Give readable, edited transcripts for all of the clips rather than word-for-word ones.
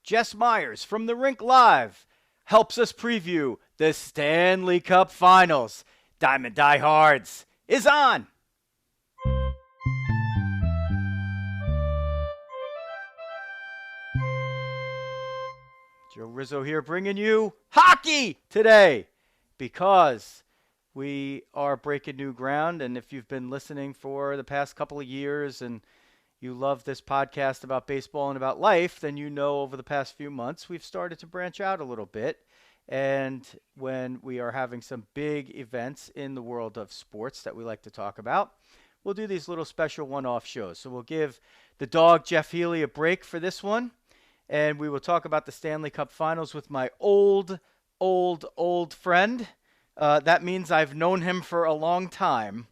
Jess Myers from The Rink Live helps us preview the Stanley Cup Finals. Diamond Diehards is on. Joe Rizzo here bringing you hockey today because we are breaking new ground. And if you've been listening for the past couple of years and you love this podcast about baseball and about life, then you know over the past few months we've started to branch out a little bit. And when we are having some big events in the world of sports that we like to talk about, we'll do these little special one-off shows. So we'll give the dog Jeff Healy a break for this one. And we will talk about the Stanley Cup Finals with my old friend. That means I've known him for a long time.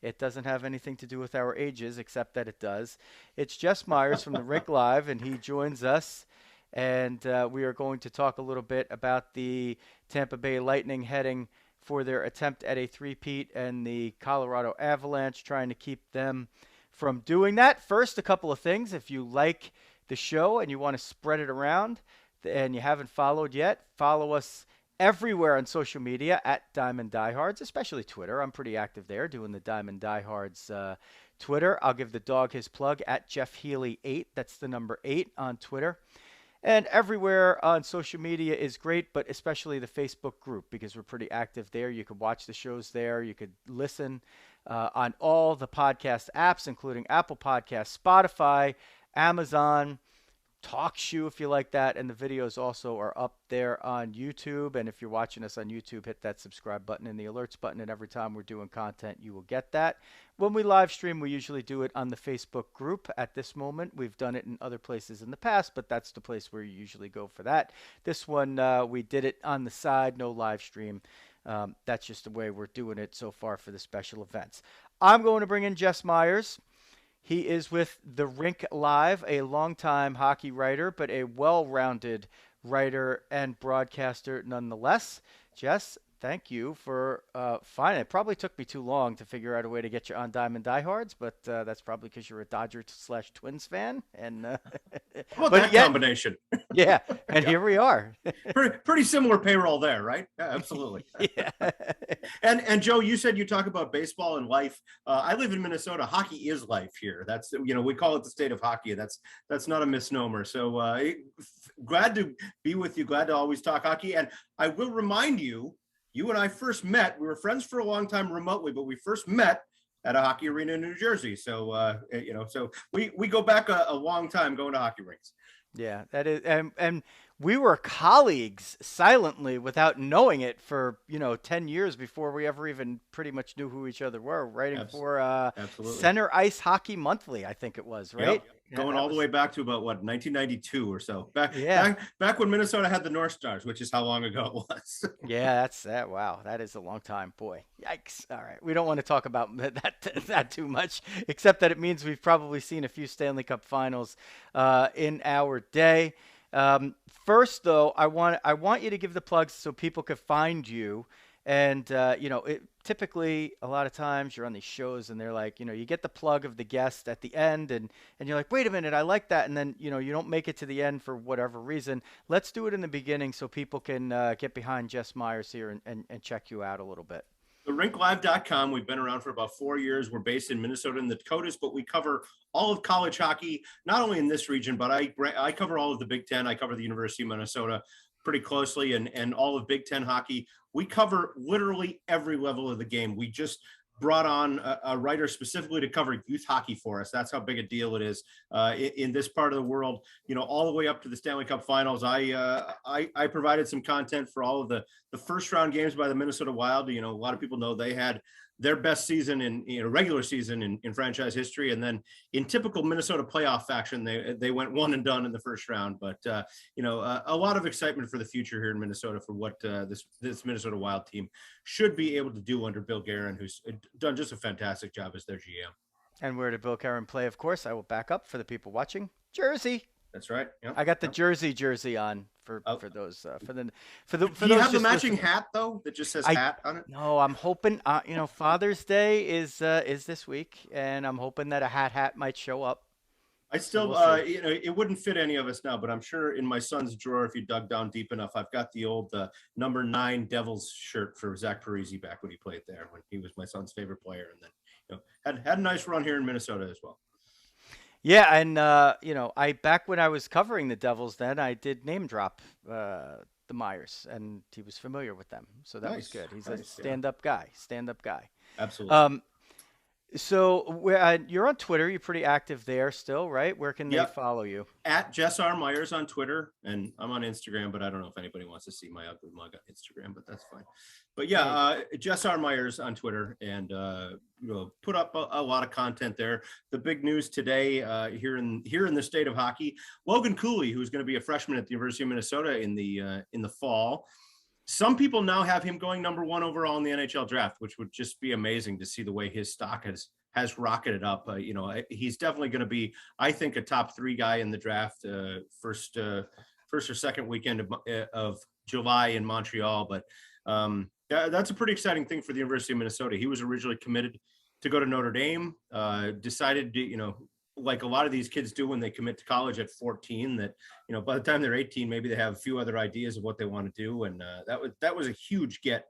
It doesn't have anything to do with our ages, except that it does. It's Jess Myers from The Rink Live, and he joins us. And we are going to talk a little bit about the Tampa Bay Lightning heading for their attempt at a three-peat and the Colorado Avalanche trying to keep them from doing that. First, a couple of things. If you like the show and you want to spread it around and you haven't followed yet, follow us everywhere on social media at Diamond Diehards, especially Twitter. I'm pretty active there doing the Diamond Diehards Twitter. I'll give the dog his plug at Jeff Healy 8. That's the number 8 on Twitter. And everywhere on social media is great, but especially the Facebook group because we're pretty active there. You can watch the shows there. You could listen on all the podcast apps, including Apple Podcasts, Spotify, Amazon, TalkShoe if you like that, and the videos also are up there on YouTube. And if you're watching us on YouTube, hit that subscribe button and the alerts button, and every time we're doing content, you will get that. When we live stream, we usually do it on the Facebook group. At this moment, we've done it in other places in the past, but that's the place where you usually go for that. This one, we did it on the side, no live stream. That's just the way we're doing it so far for the special events. I'm going to bring in Jess Myers. He is with The Rink Live, a longtime hockey writer, but a well-rounded writer and broadcaster nonetheless. Jess, thank you for finding it. It probably took me too long to figure out a way to get you on Diamond Diehards, but that's probably because you're a Dodgers/Twins fan. And well, that combination. Yeah, and here we are. pretty similar payroll there, right? Yeah, absolutely. Yeah. And Joe, you said you talk about baseball and life. I live in Minnesota. Hockey is life here. That's, we call it the state of hockey. That's not a misnomer. So glad to be with you. Glad to always talk hockey. And I will remind you, you and I first met. We were friends for a long time remotely, but we first met at a hockey arena in New Jersey. So so we go back a long time going to hockey rinks. Yeah, that is, and we were colleagues silently without knowing it for 10 years before we ever even pretty much knew who each other were. Writing for Center Ice Hockey Monthly, I think it was, right? Yep. Going all the way back to about 1992 or so. Back when Minnesota had the North Stars, which is how long ago it was. Yeah, that's that. Wow, that is a long time, boy. Yikes! All right, we don't want to talk about that too much, except that it means we've probably seen a few Stanley Cup Finals in our day. First, though, I want you to give the plugs so people could find you. And, typically a lot of times you're on these shows and they're like, you get the plug of the guest at the end and you're like, wait a minute, I like that. And then, you don't make it to the end for whatever reason. Let's do it in the beginning so people can get behind Jess Myers here and check you out a little bit. TheRinkLive.com. We've been around for about 4 years. We're based in Minnesota and the Dakotas, but we cover all of college hockey, not only in this region, but I cover all of the Big Ten. I cover the University of Minnesota pretty closely and all of Big Ten hockey. We cover literally every level of the game. We just brought on a writer specifically to cover youth hockey for us. That's how big a deal it is in this part of the world. All the way up to the Stanley Cup Finals. I provided some content for all of the first round games by the Minnesota Wild. A lot of people know they had their best season in regular season in franchise history, and then in typical Minnesota playoff fashion, they went one and done in the first round. But a lot of excitement for the future here in Minnesota for what this Minnesota Wild team should be able to do under Bill Guerin, who's done just a fantastic job as their GM. And where did Bill Guerin play? Of course, I will back up for the people watching. Jersey. That's right. Yep. I got the jersey on for those for Do those. You have the matching hat though that just says hat on it? No, I'm hoping. Father's Day is this week, and I'm hoping that a hat might show up. I So still, we'll see. it wouldn't fit any of us now, but I'm sure in my son's drawer, if you dug down deep enough, I've got the old number 9 Devils shirt for Zach Parise back when he played there, when he was my son's favorite player, and then had a nice run here in Minnesota as well. Yeah, and I back when I was covering the Devils, then I did name drop the Myers, and he was familiar with them, so that was Nice, good. He's a nice, yeah, stand-up guy. Stand-up guy. absolutely. Um, so you're on Twitter. You're pretty active there still, right? Where can they Yep. follow you? At Jess R. Myers on Twitter, and I'm on Instagram, but I don't know if anybody wants to see my ugly mug on Instagram, but that's fine. But yeah, Jess R. Myers on Twitter, and put up a lot of content there. The big news today here in the state of hockey, Logan Cooley, who's going to be a freshman at the University of Minnesota in the fall. Some people now have him going number 1 overall in the NHL draft, which would just be amazing to see the way his stock has rocketed up. He's definitely going to be, I think, a top 3 guy in the draft, first or second weekend of July in Montreal. But that's a pretty exciting thing for the University of Minnesota. He was originally committed to go to Notre Dame, decided to, like a lot of these kids do when they commit to college at 14, that, by the time they're 18, maybe they have a few other ideas of what they want to do. And that was a huge get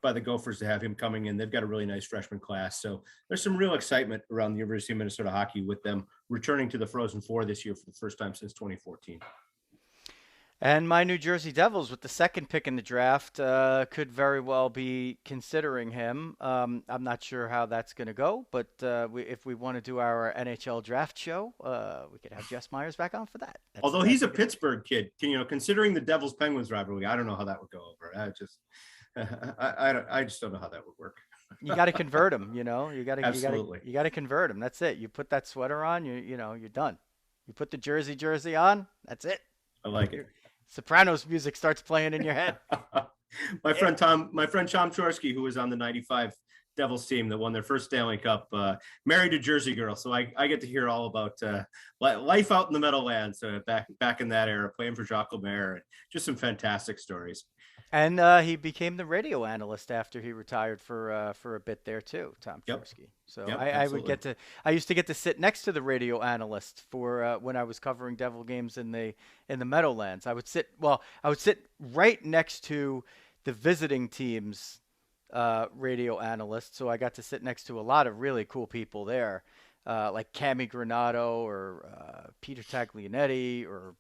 by the Gophers to have him coming in. They've got a really nice freshman class. So there's some real excitement around the University of Minnesota hockey with them returning to the Frozen Four this year for the first time since 2014. And my New Jersey Devils, with the second pick in the draft, could very well be considering him. I'm not sure how that's going to go, but if we want to do our NHL draft show, we could have Jess Myers back on for that. Although he's a Pittsburgh kid, considering the Devils Penguins rivalry, I don't know how that would go over. I just don't know how that would work. You got to convert him. You got to Absolutely. you got to convert him. That's it. You put that sweater on, you're done. You put the jersey on. That's it. I like it. Sopranos music starts playing in your head. my friend Tom Chorsky, who was on the '95 Devils team that won their first Stanley Cup, married a Jersey girl, so I get to hear all about life out in the Meadowlands back in that era, playing for Jacques Lemaire, and just some fantastic stories. And he became the radio analyst after he retired for a bit there too, Tom Chorsky. So yep, I used to get to sit next to the radio analyst for when I was covering Devil games in the Meadowlands. I would sit right next to the visiting team's radio analyst, so I got to sit next to a lot of really cool people there. Like Cammy Granato or Peter Taglianetti, or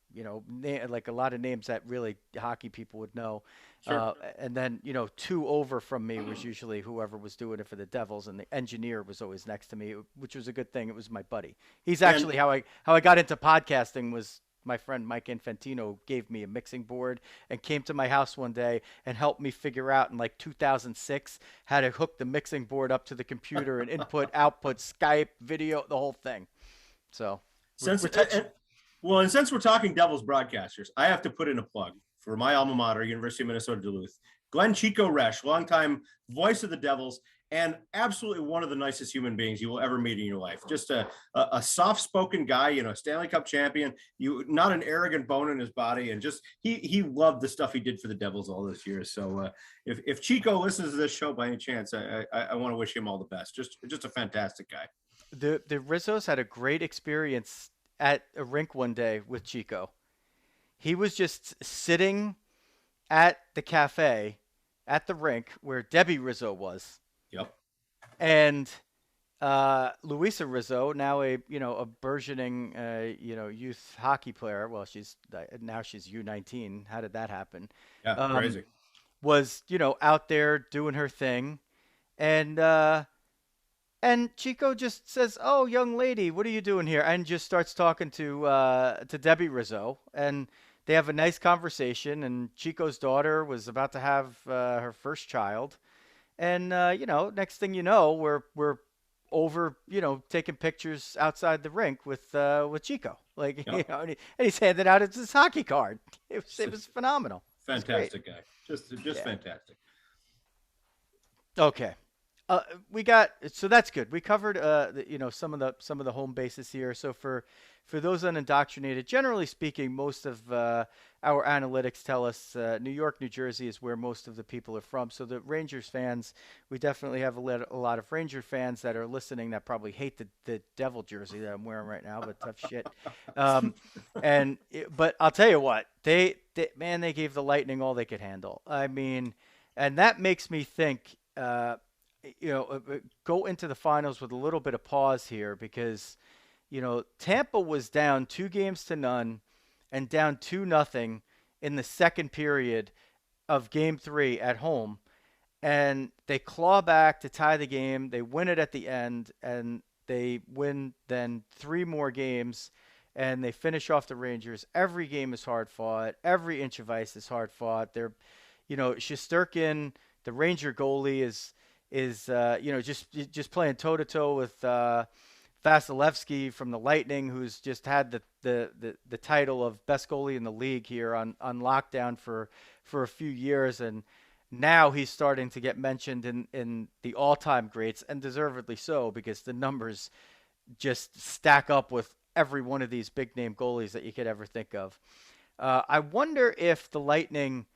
like a lot of names that really hockey people would know. Sure. And then 2 over from me was usually whoever was doing it for the Devils, and the engineer was always next to me, which was a good thing. It was my buddy. He's actually how I got into podcasting. Was my friend Mike Infantino gave me a mixing board and came to my house one day and helped me figure out in like 2006 how to hook the mixing board up to the computer and input, output, Skype, video, the whole thing. So since we're talking Devils broadcasters, I have to put in a plug for my alma mater, University of Minnesota Duluth. Glenn Chico Resch, longtime voice of the Devils, and absolutely one of the nicest human beings you will ever meet in your life. Just a soft-spoken guy, Stanley Cup champion, not an arrogant bone in his body, and just he loved the stuff he did for the Devils all those years. So if Chico listens to this show by any chance, I want to wish him all the best. Just a fantastic guy. The Rizzos had a great experience at a rink one day with Chico. He was just sitting at the cafe at the rink where Debbie Rizzo was. Yep. And Luisa Rizzo, now a burgeoning youth hockey player. Well, she's U19. How did that happen? Yeah, crazy. Was out there doing her thing, and Chico just says, "Oh, young lady, what are you doing here?" And just starts talking to Debbie Rizzo, and they have a nice conversation. And Chico's daughter was about to have her first child. And next thing you know, we're over, taking pictures outside the rink with Chico, like, Yep. and he's handing out his hockey card. It was phenomenal. Fantastic guy, just fantastic. Okay, Uh, we got so that's good. We covered some of the home bases here. So for those unindoctrinated, generally speaking, most of our analytics tell us New York, New Jersey is where most of the people are from. So the Rangers fans, we definitely have a lot of Ranger fans that are listening that probably hate the Devil jersey that I'm wearing right now, but tough shit. Um, but I'll tell you what, man, they gave the Lightning all they could handle. I mean, and that makes me think. Go into the finals with a little bit of pause here because, Tampa was down 2 games to none and down 2-0 in the second period of game three at home. And they claw back to tie the game. They win it at the end and they win then three more games and they finish off the Rangers. Every game is hard fought. Every inch of ice is hard fought. Shesterkin, the Ranger goalie, is just playing toe to toe with Vasilevsky from the Lightning, who's just had the title of best goalie in the league here on lockdown for a few years, and now he's starting to get mentioned in the all-time greats, and deservedly so because the numbers just stack up with every one of these big name goalies that you could ever think of. I wonder if the Lightning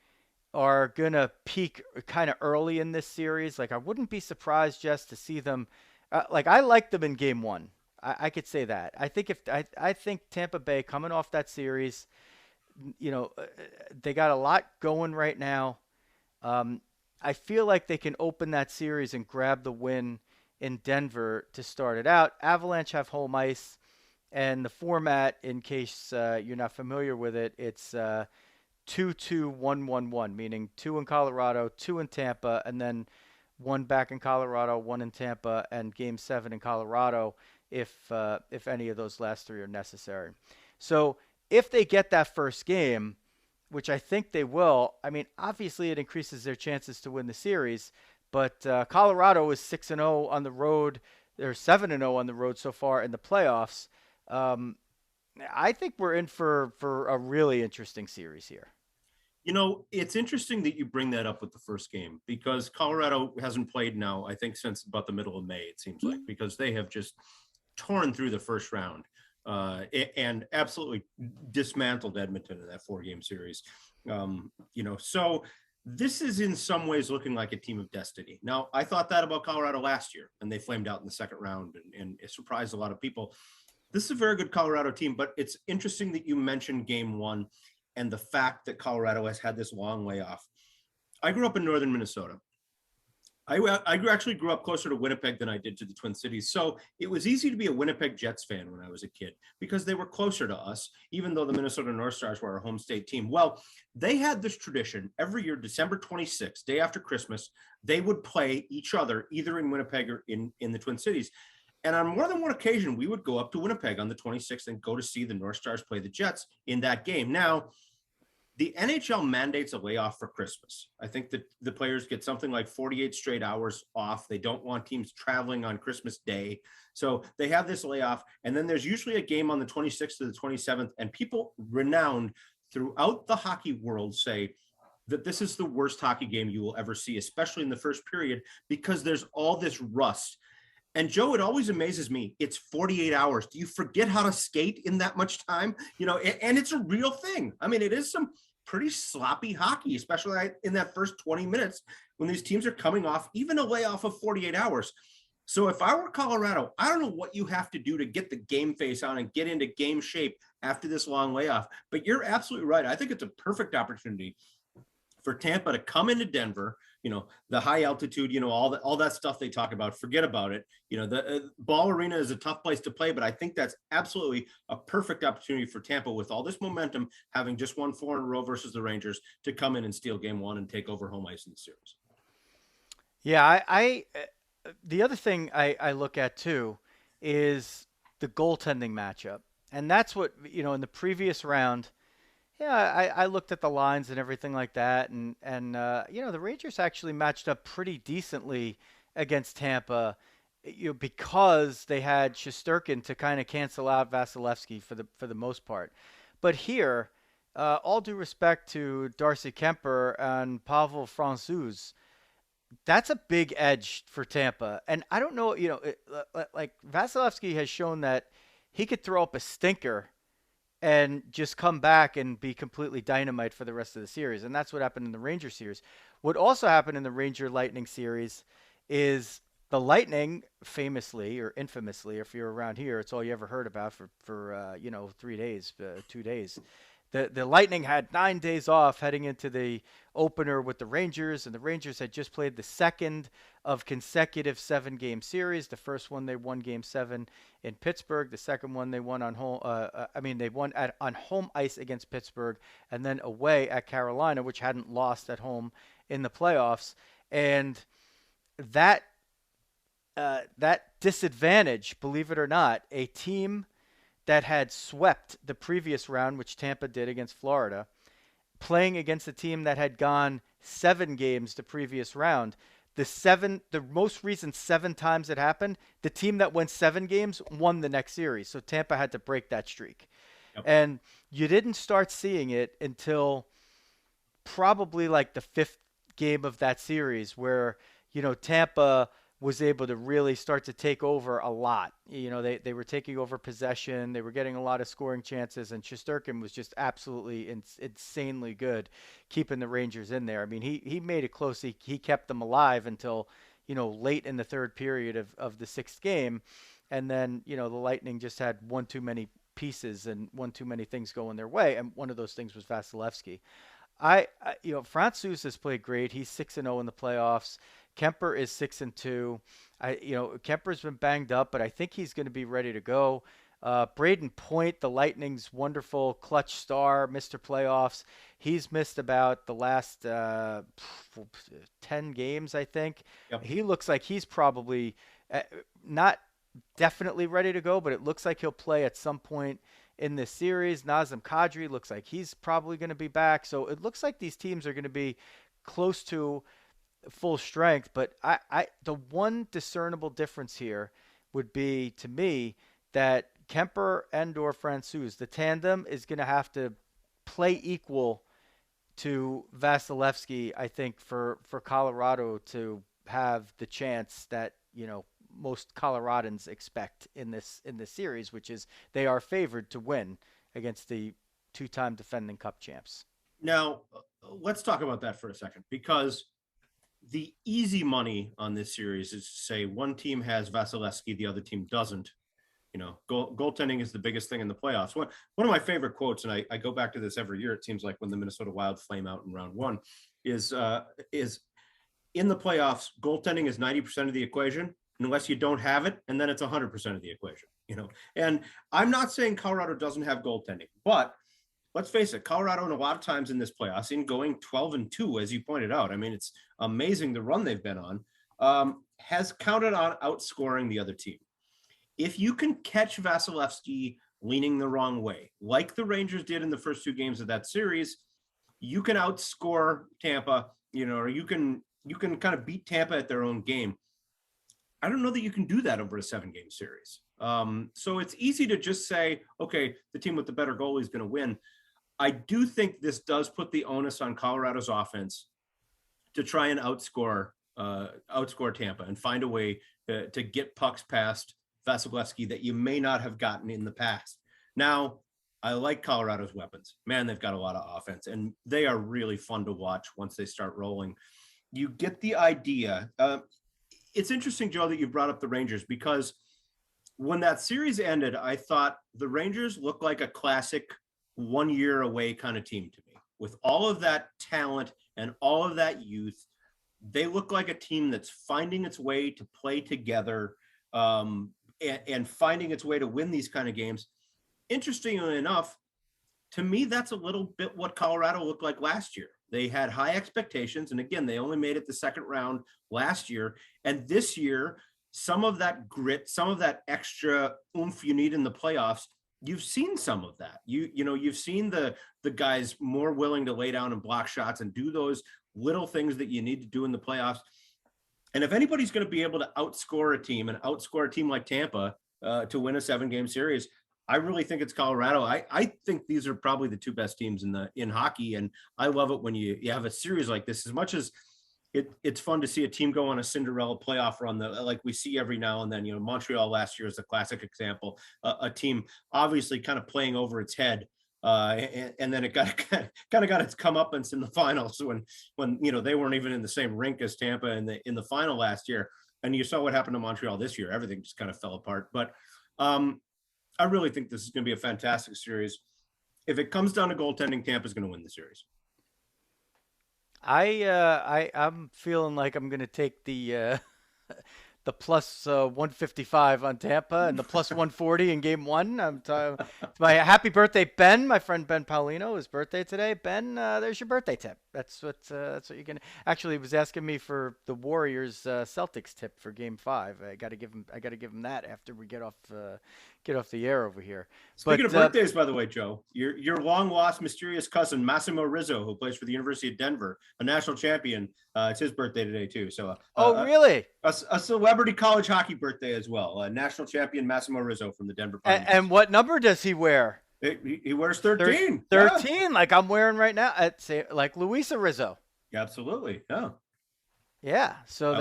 are gonna peak kind of early in this series. Like I wouldn't be surprised just to see them. Like I like them in Game One. I could say that. I think Tampa Bay coming off that series, they got a lot going right now. I feel like they can open that series and grab the win in Denver to start it out. Avalanche have home ice, and the format, in case you're not familiar with it, it's 2-2-1-1-1, meaning two in Colorado, two in Tampa, and then one back in Colorado, one in Tampa, and Game 7 in Colorado if any of those last three are necessary. So if they get that first game, which I think they will, I mean, obviously it increases their chances to win the series, but Colorado is 6-0 on the road. They're 7-0 on the road so far in the playoffs. Um, I think we're in for a really interesting series here. It's interesting that you bring that up with the first game because Colorado hasn't played now, I think, since about the middle of May, it seems like, because they have just torn through the first round and absolutely dismantled Edmonton in that 4-game series. So this is in some ways looking like a team of destiny. Now, I thought that about Colorado last year, and they flamed out in the second round, and it surprised a lot of people. This is a very good Colorado team, but it's interesting that you mentioned Game 1 and the fact that Colorado has had this long layoff. I grew up in northern Minnesota. I actually grew up closer to Winnipeg than I did to the Twin Cities. So it was easy to be a Winnipeg Jets fan when I was a kid because they were closer to us, even though the Minnesota North Stars were our home state team. Well, they had this tradition every year, December 26th, day after Christmas, they would play each other either in Winnipeg or in the Twin Cities. And on more than one occasion, we would go up to Winnipeg on the 26th and go to see the North Stars play the Jets in that game. Now, the NHL mandates a layoff for Christmas. I think that the players get something like 48 straight hours off. They don't want teams traveling on Christmas Day. So they have this layoff. And then there's usually a game on the 26th to the 27th. And people renowned throughout the hockey world say that this is the worst hockey game you will ever see, especially in the first period, because there's all this rust. And Joe, it always amazes me. It's 48 hours. Do you forget how to skate in that much time? And it's a real thing. I mean, it is some pretty sloppy hockey, especially in that first 20 minutes when these teams are coming off even a layoff of 48 hours. So if I were Colorado, I don't know what you have to do to get the game face on and get into game shape after this long layoff. But you're absolutely right. I think it's a perfect opportunity for Tampa to come into Denver, the high altitude, all that stuff they talk about, forget about it. The Ball Arena is a tough place to play, but I think that's absolutely a perfect opportunity for Tampa with all this momentum, having just won 4 in a row versus the Rangers, to come in and steal Game 1 and take over home ice in the series. Yeah, the other thing I look at too is the goaltending matchup. And that's what, in the previous round, yeah, I looked at the lines and everything like that, and the Rangers actually matched up pretty decently against Tampa, because they had Shesterkin to kind of cancel out Vasilevsky for the most part. But here, all due respect to Darcy Kemper and Pavel Francouz, That's a big edge for Tampa. And I don't know, like Vasilevsky has shown that he could throw up a stinker and just come back and be completely dynamite for the rest of the series. And that's what happened in the Ranger series. What also happened in the Ranger Lightning series is the Lightning famously or infamously, if you're around here, it's all you ever heard about for 3 days, 2 days. The Lightning had 9 days off heading into the opener with the Rangers, and the Rangers had just played the second of consecutive 7-game series. The first one they won Game 7 in Pittsburgh. The second one they won on home. They won on home ice against Pittsburgh, and then away at Carolina, which hadn't lost at home in the playoffs. And that that disadvantage, believe it or not, a team that had swept the previous round, which Tampa did against Florida, playing against a team that had gone 7 games the previous round. The most recent 7 times it happened, the team that went 7 games won the next series. So Tampa had to break that streak. Yep. And you didn't start seeing it until probably like the 5th game of that series where, Tampa was able to really start to take over a lot. They were taking over possession. They were getting a lot of scoring chances, and Shesterkin was just absolutely insanely good keeping the Rangers in there. I mean, he made it close. He kept them alive until, late in the third period of the 6th game. And then, the Lightning just had one too many pieces and one too many things going their way. And one of those things was Vasilevsky. Francouz has played great. He's 6-0 in the playoffs. Kemper is 6-2. Kemper's been banged up, but I think he's going to be ready to go. Braden Point, the Lightning's wonderful clutch star, Mr. Playoffs. He's missed about the last 10 games, I think. Yep. He looks like he's probably not definitely ready to go, but it looks like he'll play at some point in this series. Nazem Kadri looks like he's probably going to be back. So it looks like these teams are going to be close to full strength. But the one discernible difference here would be, to me, that Kemper and or Francouz, the tandem, is going to have to play equal to Vasilevsky, I think, for Colorado to have the chance that, most Coloradans expect in this series, which is they are favored to win against the 2-time defending Cup champs. Now, let's talk about that for a second, because the easy money on this series is to say one team has Vasilevsky, the other team doesn't. Goaltending is the biggest thing in the playoffs. One of my favorite quotes, and I go back to this every year, it seems like, when the Minnesota Wild flame out in round 1, is in the playoffs, goaltending is 90% of the equation, unless you don't have it, and then it's 100% of the equation. And I'm not saying Colorado doesn't have goaltending, but let's face it, Colorado, in a lot of times in this playoffs, in going 12-2, as you pointed out, I mean, it's amazing the run they've been on, has counted on outscoring the other team. If you can catch Vasilevsky leaning the wrong way, like the Rangers did in the first 2 games of that series, you can outscore Tampa, or you can kind of beat Tampa at their own game. I don't know that you can do that over a 7-game series. So it's easy to just say, okay, the team with the better goalie is going to win. I do think this does put the onus on Colorado's offense to try and outscore Tampa and find a way to get pucks past Vasilevsky that you may not have gotten in the past. Now, I like Colorado's weapons. Man, they've got a lot of offense, and they are really fun to watch once they start rolling. You get the idea. It's interesting, Joe, that you brought up the Rangers, because when that series ended, I thought the Rangers looked like a classic 1 year away kind of team to me. With all of that talent and all of that youth, they look like a team that's finding its way to play together, and finding its way to win these kind of games. Interestingly enough, to me, that's a little bit what Colorado looked like last year. They had high expectations, and again, they only made it the second round last year. And this year, some of that grit, some of that extra oomph you need in the playoffs, you've seen some of that. You've seen the guys more willing to lay down and block shots and do those little things that you need to do in the playoffs. And if anybody's going to be able to outscore a team and outscore a team like Tampa to win a 7-game series, I really think it's Colorado. I think these are probably the 2 best teams in hockey, and I love it when you have a series like this. As much as it's fun to see a team go on a Cinderella playoff run that like we see every now and then. You know, Montreal last year is a classic example. A team obviously kind of playing over its head. And then it got kind of got its comeuppance in the finals when you know they weren't even in the same rink as Tampa in the final last year. And you saw what happened to Montreal this year. Everything just kind of fell apart. But I really think this is going to be a fantastic series. If it comes down to goaltending, Tampa's going to win the series. I'm feeling like I'm gonna take the plus 155 on Tampa and the plus 140 in game one. It's my happy birthday, Ben, my friend Ben Paulino, his birthday today. Ben, there's your birthday tip. That's what you're gonna. Actually, he was asking me for the Warriors Celtics tip for game 5. I got to give him that after we get off the air over here. Speaking of birthdays, by the way, Joe, your long lost mysterious cousin Massimo Rizzo, who plays for the University of Denver, a national champion, it's his birthday today too. So, really? A celebrity college hockey birthday as well. National champion Massimo Rizzo from the Denver Pioneers. And what number does he wear? He wears 13. 13, yeah. Like I'm wearing right now. At say like Luisa Rizzo. Absolutely, yeah. Yeah, so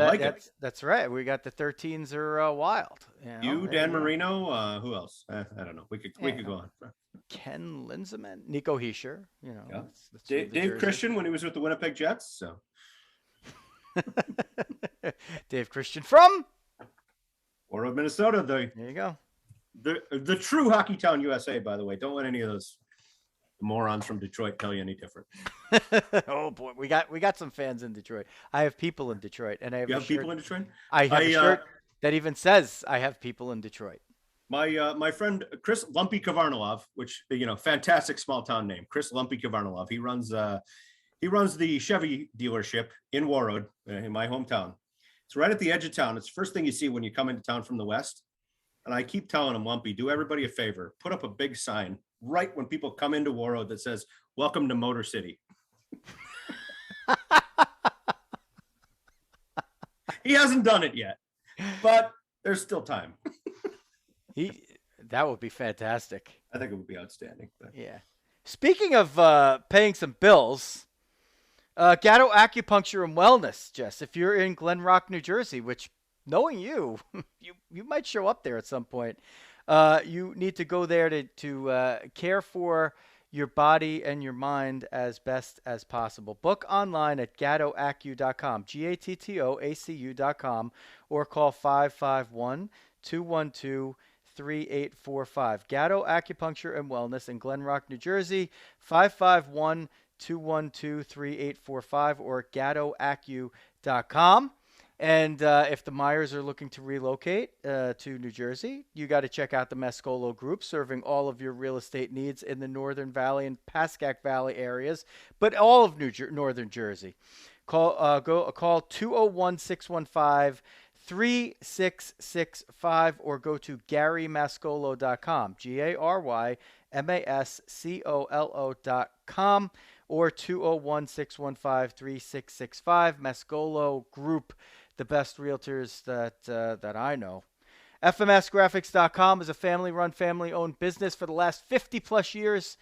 that's right. We got the 13s are wild. You Dan Marino. Who else? I don't know. We could go on. Ken Linseman, Nico Hischier. You know, yeah. That's Dave Christian when he was with the Winnipeg Jets. So Dave Christian from Warroad, Minnesota. There you go. The true hockey town USA. By the way, don't let any of those morons from Detroit tell you any different. Oh boy, we got some fans in Detroit. I have people in Detroit, and I have. You have people in Detroit? I have a shirt that even says I have people in Detroit. My friend Chris Lumpy Kavarnalov, which fantastic small town name, Chris Lumpy Kavarnalov. He runs the Chevy dealership in Warroad, in my hometown. It's right at the edge of town. It's the first thing you see when you come into town from the west. And I keep telling him, Lumpy, do everybody a favor, put up a big sign right when people come into Warroad that says, "Welcome to Motor City." He hasn't done it yet, but there's still time. That would be fantastic. I think it would be outstanding. But. Yeah. Speaking of paying some bills, Gatto Acupuncture and Wellness, Jess, if you're in Glen Rock, New Jersey, which knowing you might show up there at some point. You need to go there to care for your body and your mind as best as possible. Book online at gattoacu.com, GATTOACU.com, or call 551-212-3845. Gatto Acupuncture and Wellness in Glen Rock, New Jersey, 551-212-3845, or gattoacu.com. And if the Myers are looking to relocate to New Jersey, you got to check out the Mascolo Group, serving all of your real estate needs in the Northern Valley and Pascack Valley areas, but all of Northern Jersey. Call 201-615-3665 or go to GaryMascolo.com, GaryMascolo.com, or 201-615-3665. Mascolo Group, the best realtors that I know. FMSgraphics.com is a family-run, family-owned business for the last 50-plus years.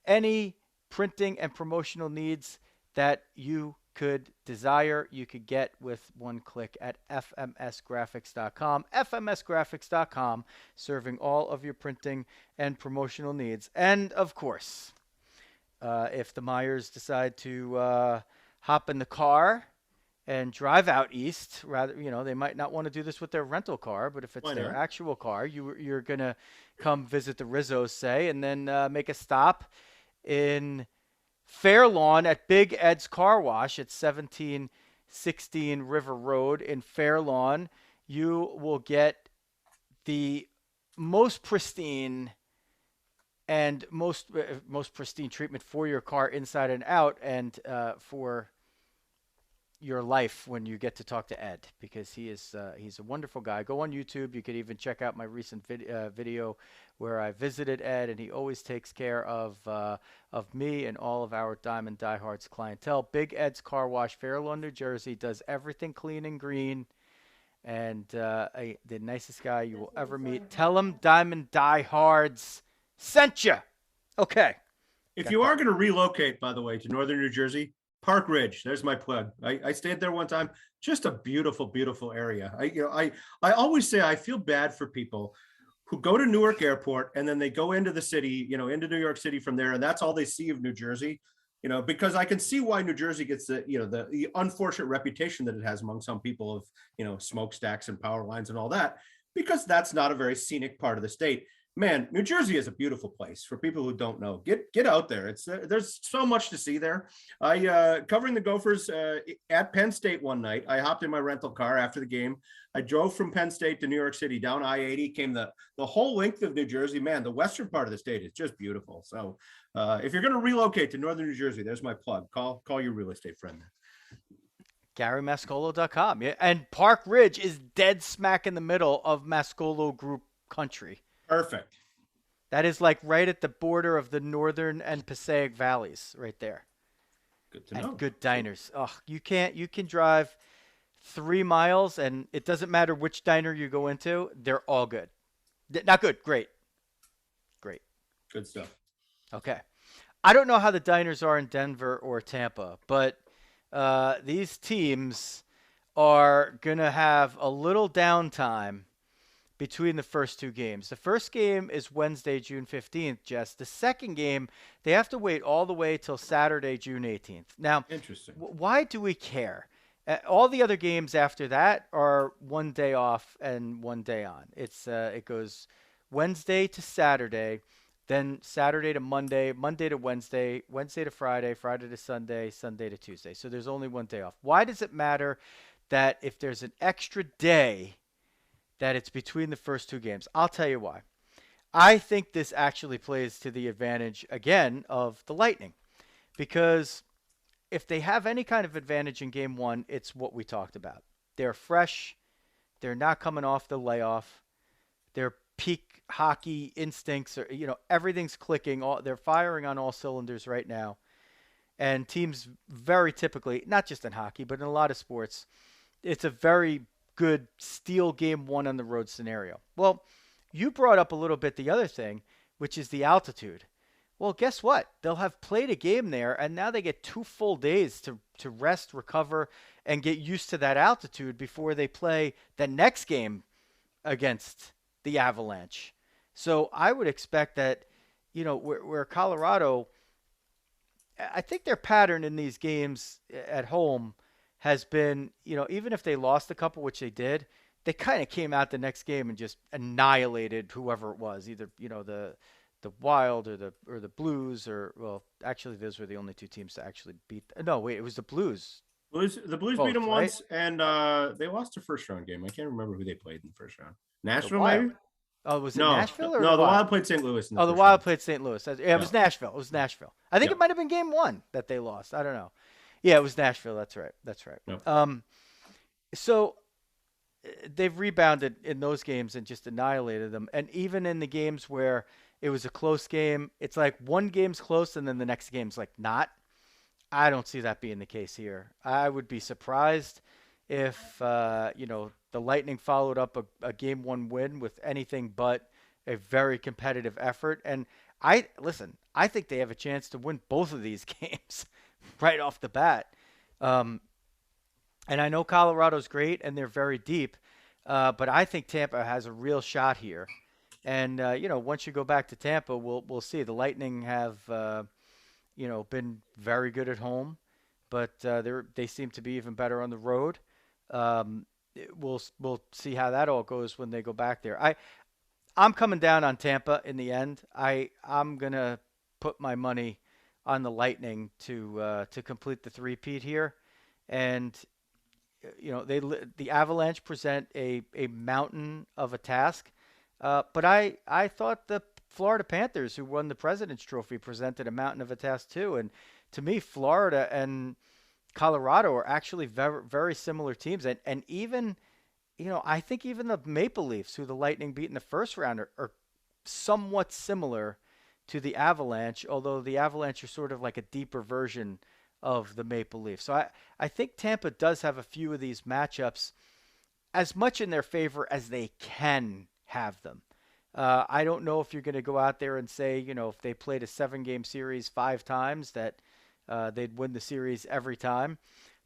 Any printing and promotional needs that you could desire, you could get with one click at FMSgraphics.com. FMSgraphics.com, serving all of your printing and promotional needs. And, of course, if the Myers decide to hop in the car and drive out east, rather, they might not want to do this with their rental car, but if it's their actual car, you're going to come visit the Rizzos, say, and then make a stop in Fairlawn at Big Ed's Car Wash at 1716 River Road in Fairlawn. You will get the most pristine and most pristine treatment for your car inside and out, and for your life when you get to talk to Ed, because he's a wonderful guy. Go on YouTube. You could even check out my recent video where I visited Ed, and he always takes care of me and all of our Diamond Diehards clientele. Big Ed's Car Wash, Fairlawn, New Jersey, does everything clean and green, and the nicest guy you will ever meet. Tell him Diamond Diehards sent you. Okay. If you are going to relocate, by the way, to Northern New Jersey, Park Ridge. There's my plug. I stayed there one time. Just a beautiful, beautiful area. I always say I feel bad for people who go to Newark Airport and then they go into the city, into New York City from there, and that's all they see of New Jersey. Because I can see why New Jersey gets the unfortunate reputation that it has among some people of, smokestacks and power lines and all that, because that's not a very scenic part of the state. Man, New Jersey is a beautiful place for people who don't know. Get out there. There's so much to see there. I covering the Gophers at Penn State one night. I hopped in my rental car after the game. I drove from Penn State to New York City down I-80, came the whole length of New Jersey. Man, the western part of the state is just beautiful. So if you're going to relocate to northern New Jersey, there's my plug. Call your real estate friend. GaryMascolo.com. Yeah, and Park Ridge is dead smack in the middle of Mascolo Group country. Perfect. That is like right at the border of the northern and Pascack valleys, right there. Good to know. Good diners. Oh, you can drive 3 miles, and it doesn't matter which diner you go into. They're all good. Not good. Great. Good stuff. Okay. I don't know how the diners are in Denver or Tampa, but these teams are going to have a little downtime between the first two games. The first game is Wednesday, June 15th, Jess. The second game, they have to wait all the way till Saturday, June 18th. Now, interesting. Why do we care? All the other games after that are 1 day off and 1 day on. It goes Wednesday to Saturday, then Saturday to Monday, Monday to Wednesday, Wednesday to Friday, Friday to Sunday, Sunday to Tuesday. So there's only 1 day off. Why does it matter that if there's an extra day that it's between the first two games? I'll tell you why. I think this actually plays to the advantage, again, of the Lightning. Because if they have any kind of advantage in game one, it's what we talked about. They're fresh. They're not coming off the layoff. Their peak hockey instincts are, everything's clicking. They're firing on all cylinders right now. And teams very typically, not just in hockey, but in a lot of sports, it's a very good steal game one on the road scenario. Well, you brought up a little bit the other thing, which is the altitude. Well, guess what? They'll have played a game there, and now they get 2 full days to rest, recover, and get used to that altitude before they play the next game against the Avalanche. So I would expect that, where Colorado, I think their pattern in these games at home has been, even if they lost a couple, which they did, they kind of came out the next game and just annihilated whoever it was, either, the Wild or the Blues, or, well, actually those were the only two teams to actually beat. No, wait, it was the Blues. The Blues Both, beat them right? once, and they lost a first round game. I can't remember who they played in the first round. Nashville, maybe? Oh, was it Nashville or no? The Wild played St. Louis. The Wild played St. Louis. It was Nashville. I think Yeah. it might have been game one that they lost. I don't know. Yeah, it was Nashville. That's right. Yeah. So they've rebounded in those games and just annihilated them. And even in the games where it was a close game, it's like one game's close and then the next game's like not. I don't see that being the case here. I would be surprised if, the Lightning followed up a game one win with anything but a very competitive effort. And I think they have a chance to win both of these games right off the bat. And I know Colorado's great and they're very deep, but I think Tampa has a real shot here. And, once you go back to Tampa, we'll see. The Lightning have, been very good at home, but they seem to be even better on the road. We'll see how that all goes when they go back there. I'm coming down on Tampa in the end. I'm gonna put my money on the Lightning to complete the three-peat here, and the Avalanche present a mountain of a task, but I thought the Florida Panthers, who won the President's Trophy, presented a mountain of a task too. And to me, Florida and Colorado are actually very, very similar teams. And even, I think even the Maple Leafs, who the Lightning beat in the first round, are somewhat similar to the Avalanche, although the Avalanche are sort of like a deeper version of the Maple Leafs. So I think Tampa does have a few of these matchups as much in their favor as they can have them. I don't know if you're going to go out there and say, if they played a 7-game series 5 times, that they'd win the series every time.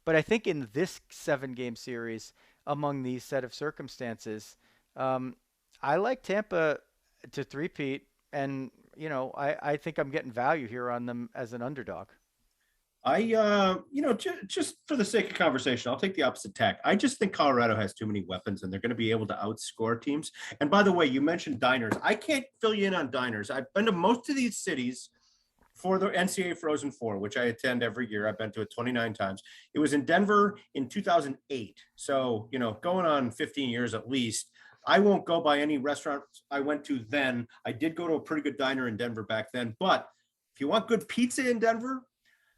But I think in this 7-game series, among these set of circumstances, um, I like Tampa to three-peat, and I think I'm getting value here on them as an underdog. Just for the sake of conversation, I'll take the opposite tack. I just think Colorado has too many weapons and they're going to be able to outscore teams. And by the way, you mentioned diners. I can't fill you in on diners. I've been to most of these cities for the NCAA Frozen Four, which I attend every year. I've been to it 29 times. It was in Denver in 2008. So, going on 15 years at least. I won't go by any restaurants I went to then. I did go to a pretty good diner in Denver back then. But if you want good pizza in Denver,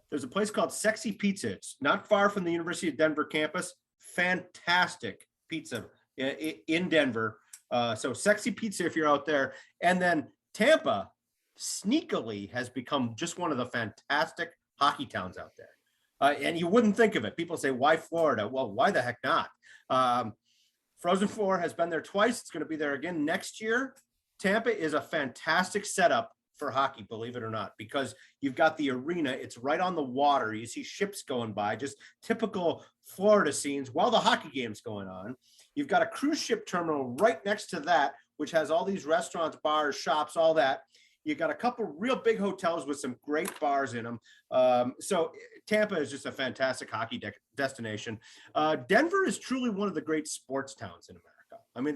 there's a place called Sexy Pizza. It's not far from the University of Denver campus. Fantastic pizza in Denver. So Sexy Pizza if you're out there. And then Tampa sneakily has become just one of the fantastic hockey towns out there. And you wouldn't think of it. People say, why Florida? Well, why the heck not? Frozen Four has been there twice. It's going to be there again next year. Tampa is a fantastic setup for hockey, believe it or not, because you've got the arena. It's right on the water. You see ships going by, just typical Florida scenes while the hockey game's going on. You've got a cruise ship terminal right next to that, which has all these restaurants, bars, shops, all that. You got a couple real big hotels with some great bars in them. So Tampa is just a fantastic hockey destination. Denver is truly one of the great sports towns in America. I mean,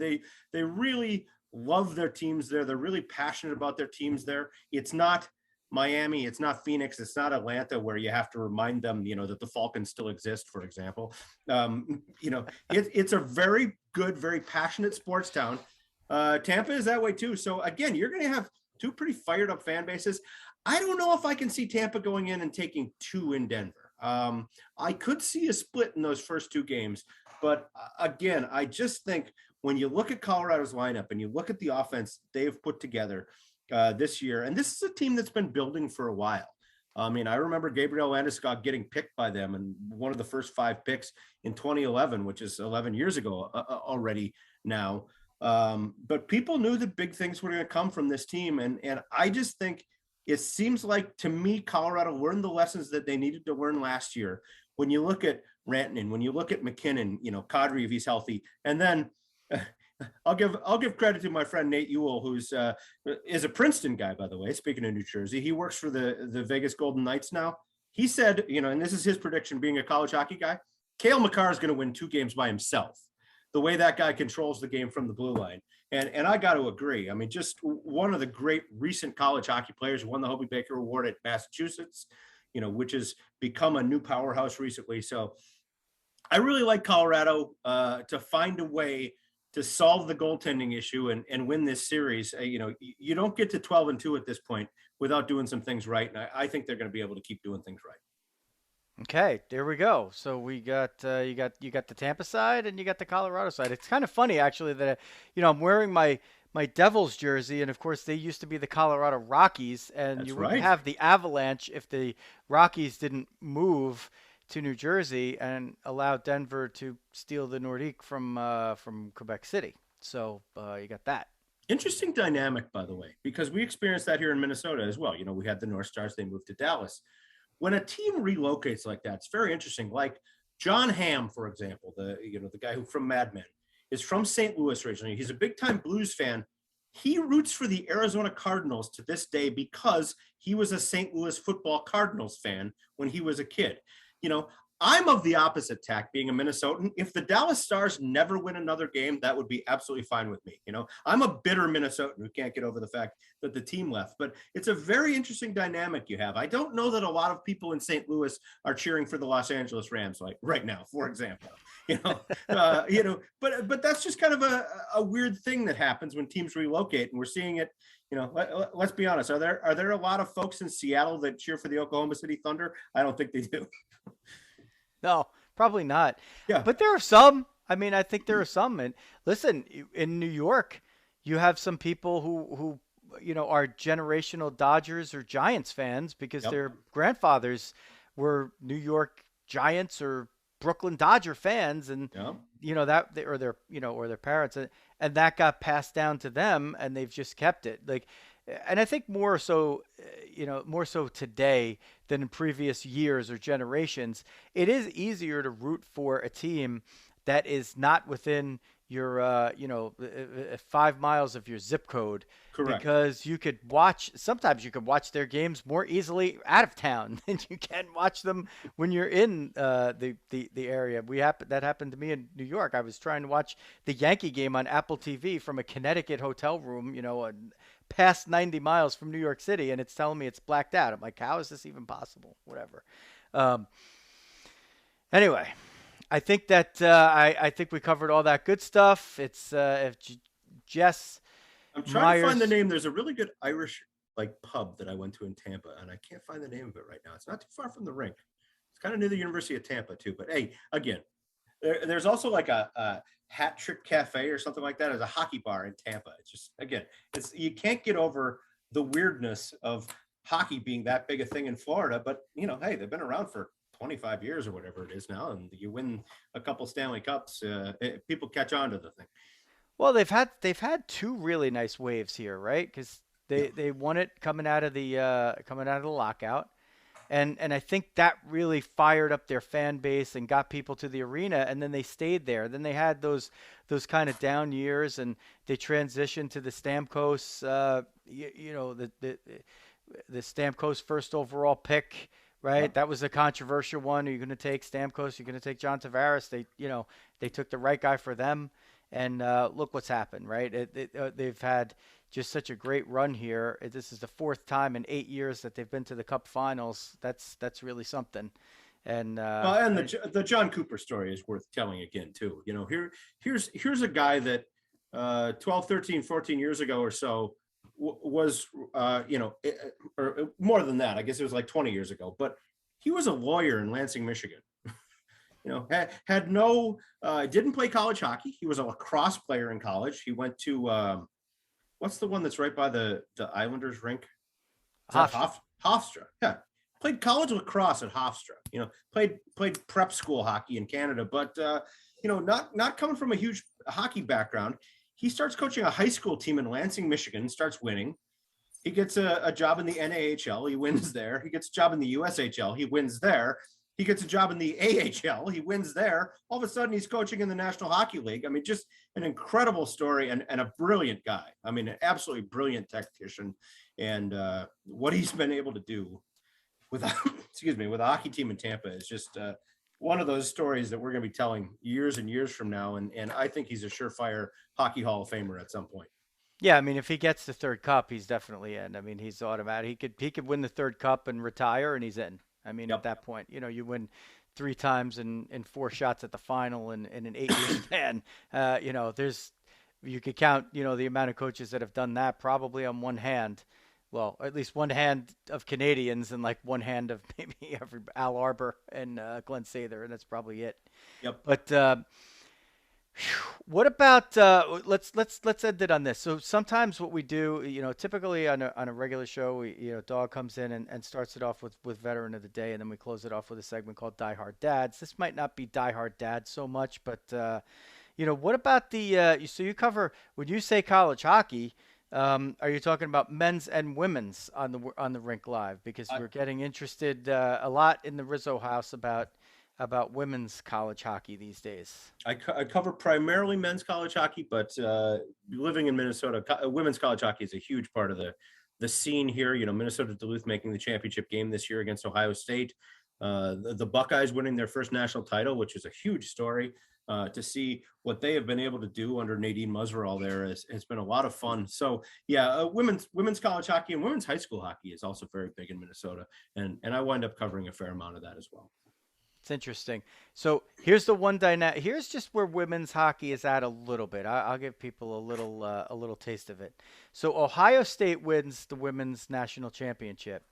they really love their teams there. They're really passionate about their teams there. It's not Miami. It's not Phoenix. It's not Atlanta, where you have to remind them, that the Falcons still exist, for example. It's a very good, very passionate sports town. Tampa is that way too. So again, you're going to have two pretty fired up fan bases. I don't know if I can see Tampa going in and taking 2 in Denver. I could see a split in those first 2 games, but again, I just think when you look at Colorado's lineup and you look at the offense they've put together this year, and this is a team that's been building for a while. I mean, I remember Gabriel Landeskog getting picked by them and one of the first 5 picks in 2011, which is 11 years ago already now. But people knew that big things were going to come from this team. And I just think it seems like, to me, Colorado learned the lessons that they needed to learn last year. When you look at Rantanen, when you look at McKinnon, Kadri, if he's healthy, and then I'll give credit to my friend Nate Ewell, who's is a Princeton guy, by the way. Speaking of New Jersey, he works for the Vegas Golden Knights now. He said, and this is his prediction, being a college hockey guy, Cale Makar is going to win 2 games by himself. The way that guy controls the game from the blue line, and I got to agree. I mean, just one of the great recent college hockey players, won the Hobie Baker Award at Massachusetts, which has become a new powerhouse recently. So I really like Colorado to find a way to solve the goaltending issue and win this series. You don't get to 12-2 at this point without doing some things right. And I think they're going to be able to keep doing things right. Okay, there we go. So we got you got the Tampa side and you got the Colorado side. It's kind of funny actually that I'm wearing my Devils jersey, and of course they used to be the Colorado Rockies, and That's you right. wouldn't have the Avalanche if the Rockies didn't move to New Jersey and allow Denver to steal the Nordique from Quebec City. So you got that. Interesting dynamic, by the way, because we experienced that here in Minnesota as well. We had the North Stars, they moved to Dallas. When a team relocates like that, it's very interesting. Like John Hamm, for example, the guy who from Mad Men, is from St. Louis originally. He's a big time Blues fan. He roots for the Arizona Cardinals to this day because he was a St. Louis football Cardinals fan when he was a kid. I'm of the opposite tack, being a Minnesotan. If the Dallas Stars never win another game, that would be absolutely fine with me. I'm a bitter Minnesotan who can't get over the fact that the team left. But it's a very interesting dynamic you have. I don't know that a lot of people in St. Louis are cheering for the Los Angeles Rams, like right now, for example. But that's just kind of a weird thing that happens when teams relocate, and we're seeing it. Let's be honest. Are there a lot of folks in Seattle that cheer for the Oklahoma City Thunder? I don't think they do. No, probably not. Yeah. But there are some. I mean, I think there are some. And listen, in New York, you have some people who are generational Dodgers or Giants fans because their grandfathers were New York Giants or Brooklyn Dodger fans, and or their parents, and that got passed down to them, and they've just kept it. Like and I think more so, more so today than in previous years or generations, it is easier to root for a team that is not within your, 5 miles of your zip code, Correct. because sometimes you could watch their games more easily out of town than you can watch them when you're in the area. That happened to me in New York. I was trying to watch the Yankee game on Apple TV from a Connecticut hotel room, past 90 miles from New York City, and it's telling me it's blacked out. I'm like, how is this even possible? Whatever. Um, anyway, I think that I think we covered all that good stuff. It's if Jess I'm trying to find the Myers. name. There's a really good Irish like pub that I went to in Tampa, and I can't find the name of it right now. It's not too far from the rink. It's kind of near the University of Tampa too. But hey, again, there's also like a Hat Trick Cafe or something like that. There's a hockey bar in Tampa. It's just, again, it's, you can't get over the weirdness of hockey being that big a thing in Florida. But hey, they've been around for 25 years or whatever it is now, and you win a couple Stanley Cups, people catch on to the thing. Well, they've had two really nice waves here, right? Because Yeah. they won it coming out of the lockout, and I think that really fired up their fan base and got people to the arena, and then they stayed there. Then they had those kind of down years, and they transitioned to the Stamkos, the Stamkos first overall pick, Yeah. right? That was a controversial one. Are you going to take Stamkos? You're going to take John Tavares? They took the right guy for them, and look what's happened, right? They've had just such a great run here. This is the fourth time in 8 years that they've been to the Cup Finals. That's really something. And Well, and the John Cooper story is worth telling again too. Here's a guy that 12, 13, 14 years ago or so was or more than that. I guess it was like 20 years ago, but he was a lawyer in Lansing, Michigan. Had no didn't play college hockey. He was a lacrosse player in college. He went to what's the one that's right by the Islanders rink? Is that Hofstra. Hofstra? Yeah, played college lacrosse at Hofstra. Played prep school hockey in Canada, but not coming from a huge hockey background. He starts coaching a high school team in Lansing, Michigan. Starts winning. He gets a job in the NAHL. He wins there. He gets a job in the USHL. He wins there. He gets a job in the AHL. He wins there. All of a sudden, he's coaching in the National Hockey League. I mean, just an incredible story and a brilliant guy. I mean, an absolutely brilliant tactician. And what he's been able to do with, with a hockey team in Tampa is just one of those stories that we're going to be telling years and years from now. And I think he's a surefire Hockey Hall of Famer at some point. Yeah, I mean, if he gets the third cup, he's definitely in. I mean, he's automatic. He could win the third cup and retire, and he's in. I mean, at Yep. that point, you win three times in four shots at the final in an 8 year span. You could count, the amount of coaches that have done that probably on one hand. Well, at least one hand of Canadians and like one hand of maybe Al Arbor and Glenn Sather, and that's probably it. Yep. But what about let's end it on this. So sometimes what we do, typically on a regular show, Dog comes in and starts it off with veteran of the day, and then we close it off with a segment called Die Hard Dads. This might not be Die Hard Dads so much, but what about so you cover, when you say college hockey, are you talking about men's and women's on the Rink Live? Because we're getting interested a lot in the Rizzo house about women's college hockey these days. I cover primarily men's college hockey, but living in Minnesota, women's college hockey is a huge part of the scene here. Minnesota Duluth making the championship game this year against Ohio State. The Buckeyes winning their first national title, which is a huge story. To see what they have been able to do under Nadine Musverall there has been a lot of fun. So yeah, women's college hockey and women's high school hockey is also very big in Minnesota, and I wind up covering a fair amount of that as well. It's interesting. So here's the one dynamic. Here's just where women's hockey is at a little bit. I'll give people a little taste of it. So Ohio State wins the women's national championship,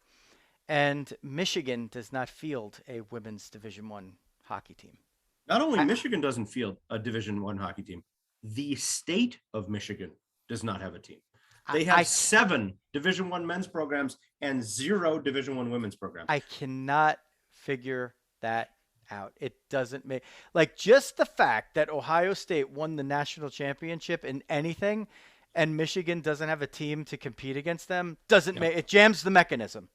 and Michigan does not field a women's Division I hockey team. Not only Michigan doesn't field a Division I hockey team, the state of Michigan does not have a team. They have 7 Division I men's programs and 0 Division I women's programs. I cannot figure that out. It doesn't make, like, just the fact that Ohio State won the national championship in anything, and Michigan doesn't have a team to compete against them, doesn't make it jams the mechanism.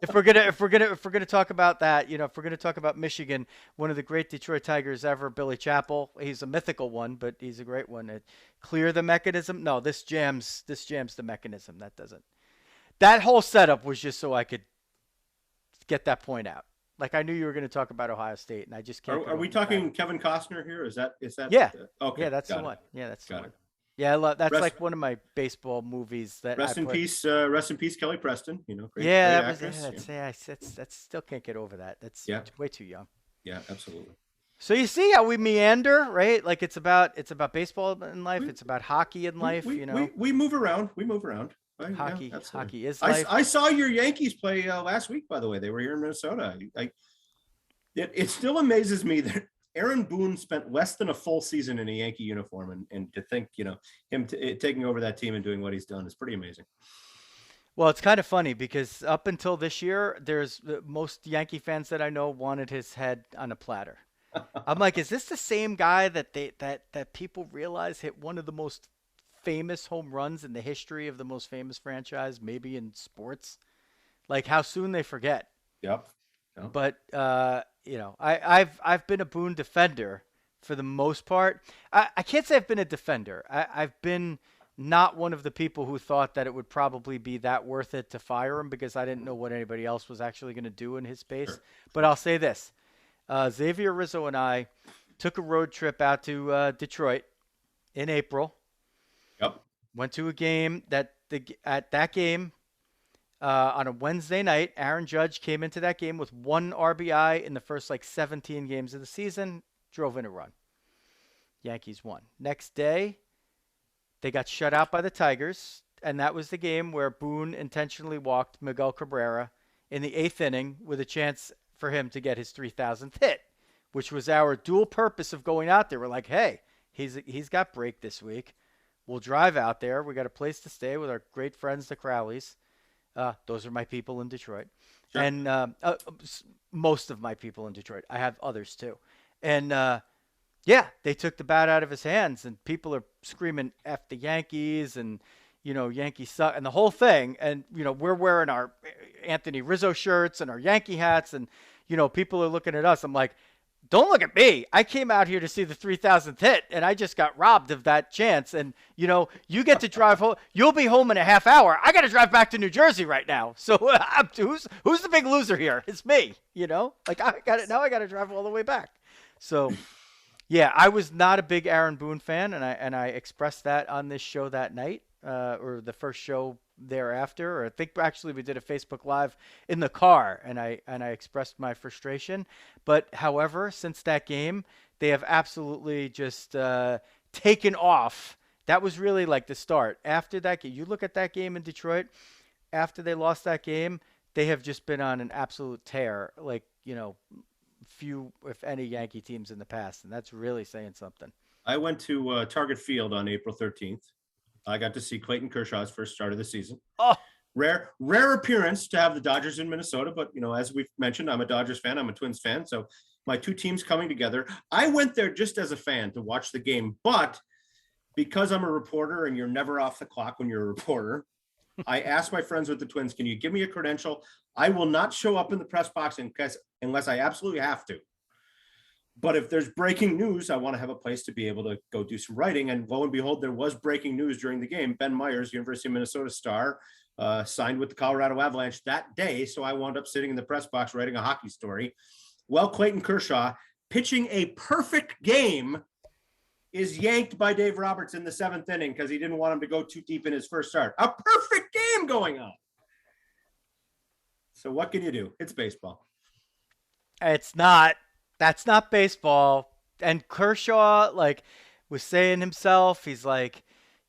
If we're gonna talk about that, if we're gonna talk about Michigan, one of the great Detroit Tigers ever, Billy Chappell. He's a mythical one, but he's a great one. Clear the mechanism. No, this jams the mechanism. That doesn't. That whole setup was just so I could get that point out. Like I knew you were going to talk about Ohio State, and I just can't. Are we talking Kevin Costner here? Is that? Yeah. Okay. Yeah, that's the one. Yeah, that's the one. It. Yeah, that's like one of my baseball movies that. Rest in peace, Kelly Preston. Great actress. I still can't get over that. That's way too young. Yeah, absolutely. So you see how we meander, right? Like it's about baseball in life. It's about hockey in life. We move around. Right? Hockey is life. I saw your Yankees play last week. By the way, they were here in Minnesota. It still amazes me that Aaron Boone spent less than a full season in a Yankee uniform, and to think, him taking over that team and doing what he's done is pretty amazing. Well, it's kind of funny because up until this year, there's most Yankee fans that I know wanted his head on a platter. I'm like, is this the same guy that people realize hit one of the most famous home runs in the history of the most famous franchise, maybe in sports? Like how soon they forget. Yep. But I've been a Boone defender for the most part. I can't say I've been a defender. I've been not one of the people who thought that it would probably be that worth it to fire him because I didn't know what anybody else was actually going to do in his space. Sure. But I'll say this. Xavier Rizzo and I took a road trip out to Detroit in April. Yep. Went to a game at that game on a Wednesday night. Aaron Judge came into that game with 1 RBI in the first 17 games of the season. Drove in a run. Yankees won. Next day, they got shut out by the Tigers, and that was the game where Boone intentionally walked Miguel Cabrera in the 8th inning with a chance for him to get his 3,000th hit, which was our dual purpose of going out there. We're like, hey, he's got break this week. We'll drive out there. We got a place to stay with our great friends, the Crowleys. Those are my people in Detroit. Sure. And most of my people in Detroit. I have others too. And they took the bat out of his hands, and people are screaming F the Yankees and, Yankees suck and the whole thing. And, we're wearing our Anthony Rizzo shirts and our Yankee hats, and, people are looking at us. I'm like, don't look at me. I came out here to see the 3,000th hit, and I just got robbed of that chance. And, you get to drive home. You'll be home in a half hour. I got to drive back to New Jersey right now. So who's the big loser here? It's me, Like, I got it. Now I got to drive all the way back. So, yeah, I was not a big Aaron Boone fan, and I expressed that on this show that night, or the first show thereafter. Or I think actually we did a Facebook Live in the car, and I expressed my frustration. But however, since that game, they have absolutely just taken off. That was really like the start. After that game, you look at that game in Detroit. After they lost that game, they have just been on an absolute tear. Like, few, if any, Yankee teams in the past, and that's really saying something. I went to Target Field on April 13th. I got to see Clayton Kershaw's first start of the season. Oh, rare appearance to have the Dodgers in Minnesota, but as we've mentioned, I'm a Dodgers fan, I'm a Twins fan, so my two teams coming together. I went there just as a fan to watch the game, but because I'm a reporter and you're never off the clock when you're a reporter, I asked my friends with the Twins, can you give me a credential? I will not show up in the press box unless I absolutely have to. But if there's breaking news, I want to have a place to be able to go do some writing. And lo and behold, there was breaking news during the game. Ben Myers, University of Minnesota star, signed with the Colorado Avalanche that day. So I wound up sitting in the press box writing a hockey story. Well, Clayton Kershaw, pitching a perfect game, is yanked by Dave Roberts in the 7th inning because he didn't want him to go too deep in his first start. A perfect game going on. So what can you do? It's baseball. It's not. That's not baseball. And Kershaw, was saying himself, he's like,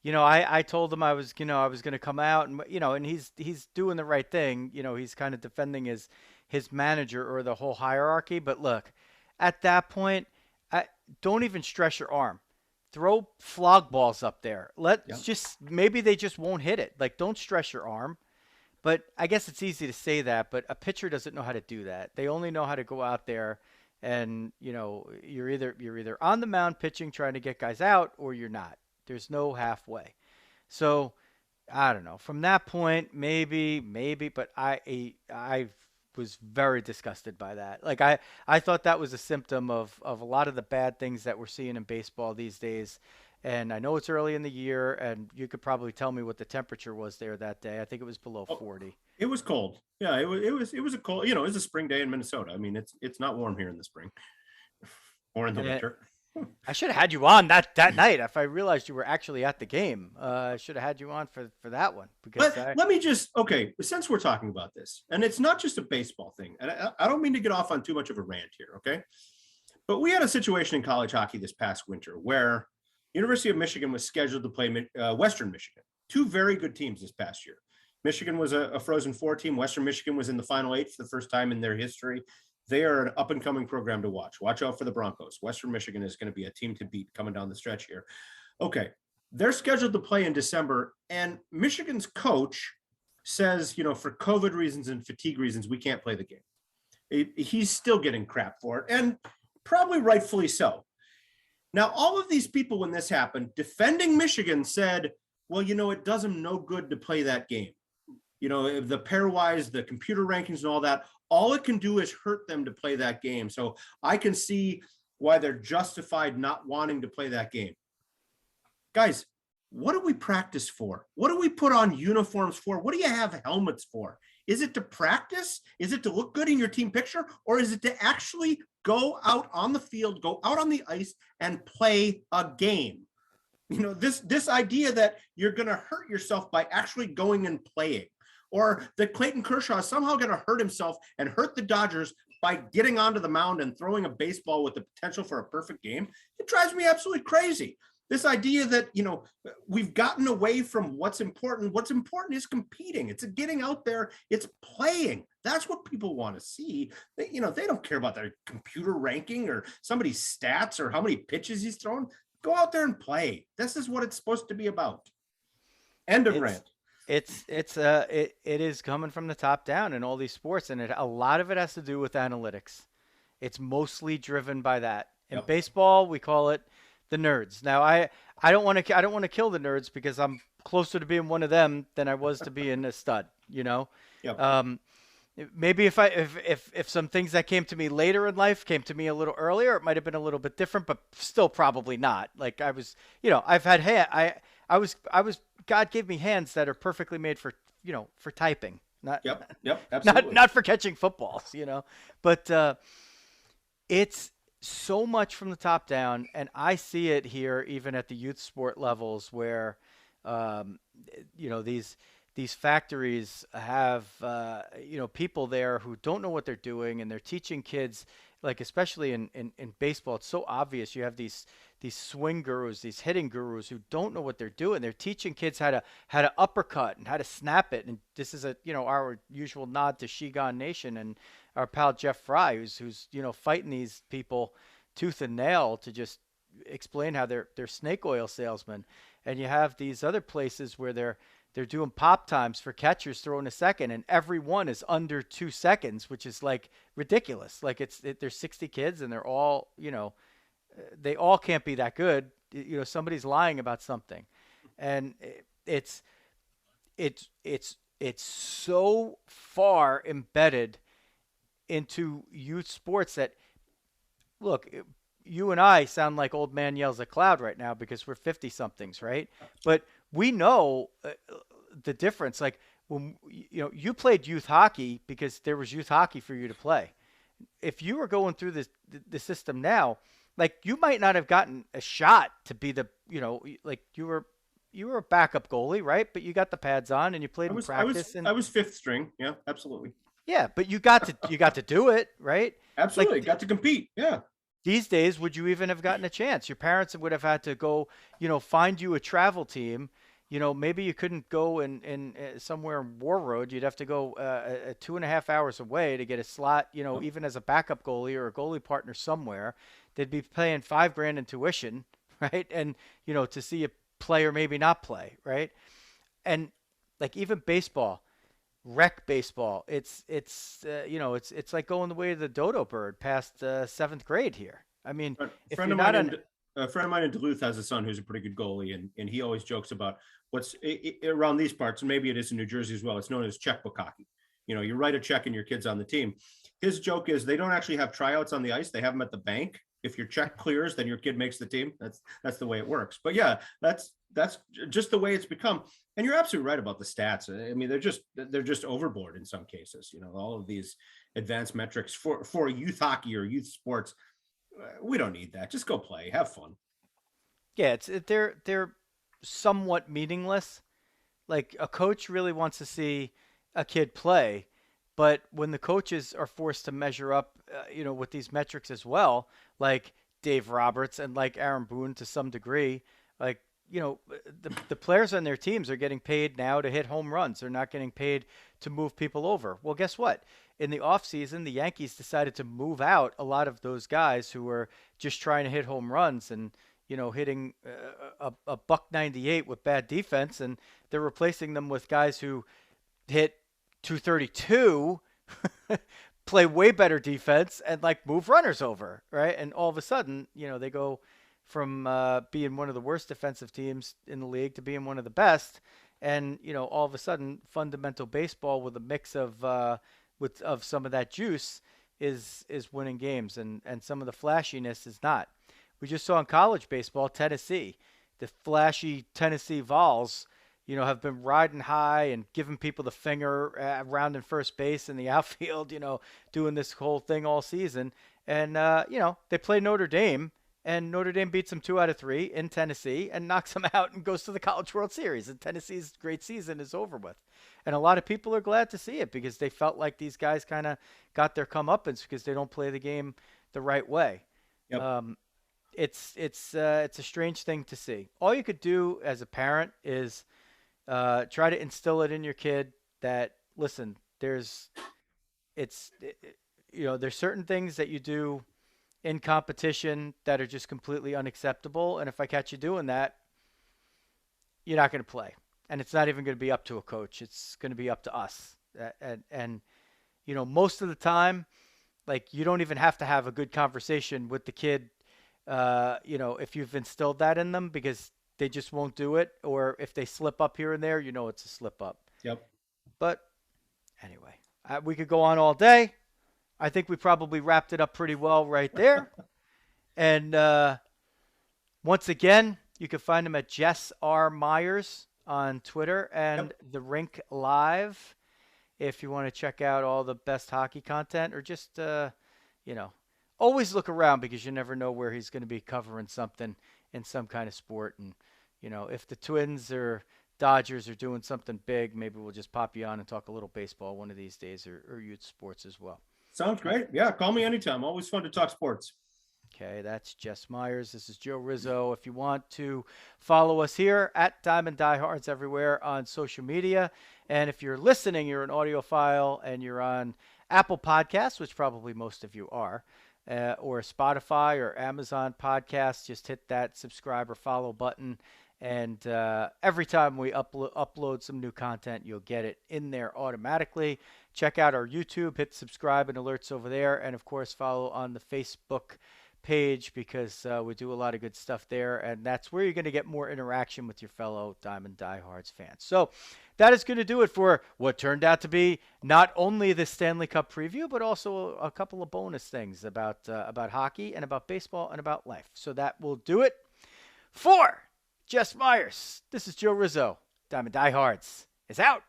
I told him I was going to come out, and and he's doing the right thing. He's kind of defending his manager or the whole hierarchy. But look, at that point, don't even stress your arm. Throw flog balls up there. Maybe they just won't hit it. Don't stress your arm. But I guess it's easy to say that, but a pitcher doesn't know how to do that. They only know how to go out there and, you're either on the mound pitching trying to get guys out, or you're not. There's no halfway. So I don't know. From that point, maybe, but I was very disgusted by that. Like I thought that was a symptom of a lot of the bad things that we're seeing in baseball these days. And I know it's early in the year, and you could probably tell me what the temperature was there that day. I think it was below Oh, 40. it was cold. Yeah, it was a cold. You know, it's a spring day in Minnesota. I mean, it's not warm here in the spring or in the And winter. I should have had you on that night if I realized you were actually at the game. I should have had you on for that one because But let me just okay, since we're talking about this, and it's not just a baseball thing, and I don't mean to get off on too much of a rant here, okay? But we had a situation in college hockey this past winter where University of Michigan was scheduled to play Western Michigan, two very good teams this past year. Michigan was a Frozen Four team. Western Michigan was in the Final Eight for the first time in their history. They are an up and coming program to watch. Watch out for the Broncos. Western Michigan is going to be a team to beat coming down the stretch here. Okay, they're scheduled to play in December, and Michigan's coach says, you know, for COVID reasons and fatigue reasons, we can't play the game. He's still getting crap for it, and probably rightfully so. Now, all of these people, when this happened, defending Michigan said, well, you know, it does them no good to play that game. You know, the pairwise, the computer rankings and all that, all it can do is hurt them to play that game. So I can see why they're justified not wanting to play that game. Guys, what do we practice for? What do we put on uniforms for? What do you have helmets for? Is it to practice? Is it to look good in your team picture? Or is it to actually go out on the field, go out on the ice and play a game? You know, this idea that you're going to hurt yourself by actually going and playing, or that Clayton Kershaw is somehow going to hurt himself and hurt the Dodgers by getting onto the mound and throwing a baseball with the potential for a perfect game, it drives me absolutely crazy. This idea that, you know, we've gotten away from what's important. What's important is competing. It's getting out there. It's playing. That's what people want to see. They, you know, they don't care about their computer ranking or somebody's stats or how many pitches he's thrown. Go out there and play. This is what it's supposed to be about. End of rant. It is coming from the top down in all these sports, and a lot of it has to do with analytics. It's mostly driven by that. In baseball, we call it the nerds. Now, I don't want to kill the nerds because I'm closer to being one of them than I was to being a stud. You know. Yep. Maybe if some things that came to me later in life came to me a little earlier, it might have been a little bit different, but still probably not. Like I was, you know, I've had I was God gave me hands that are perfectly made for, you know, for typing, not Absolutely. not for catching footballs, you know. But it's so much from the top down, and I see it here even at the youth sport levels where, you know, these factories have you know, people there who don't know what they're doing, and they're teaching kids, like especially in baseball, it's so obvious. You have these swing gurus, these hitting gurus who don't know what they're doing. They're teaching kids how to uppercut and how to snap it. And this is, a you know, our usual nod to Shigon Nation and our pal Jeff Fry, who's you know, fighting these people tooth and nail to just explain how they're snake oil salesmen. And you have these other places where they're doing pop times for catchers throwing a second, and every one is under 2 seconds, which is like ridiculous. Like there's 60 kids, and they're all, you know, they all can't be that good. You know, somebody's lying about something, and it's so far embedded into youth sports that, look, you and I sound like old man yells at cloud right now because we're 50 somethings, right? But we know the difference. Like when, you know, you played youth hockey because there was youth hockey for you to play. If you were going through the system now, like you might not have gotten a shot to be the, you know, like you were a backup goalie, right? But you got the pads on and you played in practice. I was fifth string. Yeah, absolutely. Yeah, but you got to do it, right? Absolutely. Like, got to compete. Yeah. These days, would you even have gotten a chance? Your parents would have had to go, you know, find you a travel team. You know, maybe you couldn't go in somewhere in War Road. You'd have to go 2.5 hours away to get a slot, you know, even as a backup goalie or a goalie partner somewhere. They'd be paying $5,000 in tuition, right? And, you know, to see a play or maybe not play, right? And like even baseball, rec baseball, it's you know, it's like going the way of the dodo bird past 7th grade here. I mean, if you're not A friend of mine in Duluth has a son who's a pretty good goalie, and he always jokes about what's around these parts, and maybe it is in New Jersey as well. It's known as checkbook hockey. You write a check and your kid's on the team. His joke is they don't actually have tryouts on the ice; they have them at the bank. If your check clears, then your kid makes the team. That's the way it works. But yeah, that's just the way it's become. And you're absolutely right about the stats. I mean, they're just overboard in some cases. All of these advanced metrics for youth hockey or youth sports. We don't need that. Just go play, have fun. Yeah, they're somewhat meaningless. Like a coach really wants to see a kid play, but when the coaches are forced to measure up, with these metrics as well, like Dave Roberts and like Aaron Boone to some degree, like the players on their teams are getting paid now to hit home runs. They're not getting paid to move people over. Well, guess what? In the offseason, the Yankees decided to move out a lot of those guys who were just trying to hit home runs and hitting a buck 98 with bad defense, and they're replacing them with guys who hit 232, play way better defense, and like move runners over, right? And all of a sudden, they go from being one of the worst defensive teams in the league to being one of the best, and all of a sudden, fundamental baseball with a mix of of some of that juice is winning games, and some of the flashiness is not. We just saw in college baseball, Tennessee, the flashy Tennessee Vols, have been riding high and giving people the finger around in first base in the outfield, doing this whole thing all season. And, they play Notre Dame, and Notre Dame beats them 2 out of 3 in Tennessee and knocks them out and goes to the College World Series. And Tennessee's great season is over with. And a lot of people are glad to see it because they felt like these guys kind of got their comeuppance because they don't play the game the right way. Yep. It's a strange thing to see. All you could do as a parent is try to instill it in your kid that listen, there's certain things that you do in competition that are just completely unacceptable, and if I catch you doing that, you're not going to play, and it's not even going to be up to a coach. It's going to be up to us, and most of the time, like you don't even have to have a good conversation with the kid. If you've instilled that in them because they just won't do it, or if they slip up here and there, it's a slip up. Yep. But anyway, we could go on all day. I think we probably wrapped it up pretty well right there. And once again, you can find them at Jess R. Myers on Twitter and The Rink Live if you want to check out all the best hockey content or just, always look around because you never know where he's going to be covering something in some kind of sport. And, if the Twins or Dodgers are doing something big, maybe we'll just pop you on and talk a little baseball one of these days or youth sports as well. Sounds great. Yeah, call me anytime. Always fun to talk sports. Okay, that's Jess Myers. This is Joe Rizzo. If you want to follow us here at Diamond Diehards everywhere on social media. And if you're listening, you're an audiophile and you're on Apple Podcasts, which probably most of you are, or Spotify or Amazon Podcasts, just hit that subscribe or follow button. And every time we upload some new content, you'll get it in there automatically. Check out our YouTube, hit subscribe and alerts over there. And, of course, follow on the Facebook page because we do a lot of good stuff there. And that's where you're going to get more interaction with your fellow Diamond Diehards fans. So that is going to do it for what turned out to be not only the Stanley Cup preview, but also a couple of bonus things about hockey and about baseball and about life. So that will do it for Jess Myers. This is Joe Rizzo. Diamond Diehards is out.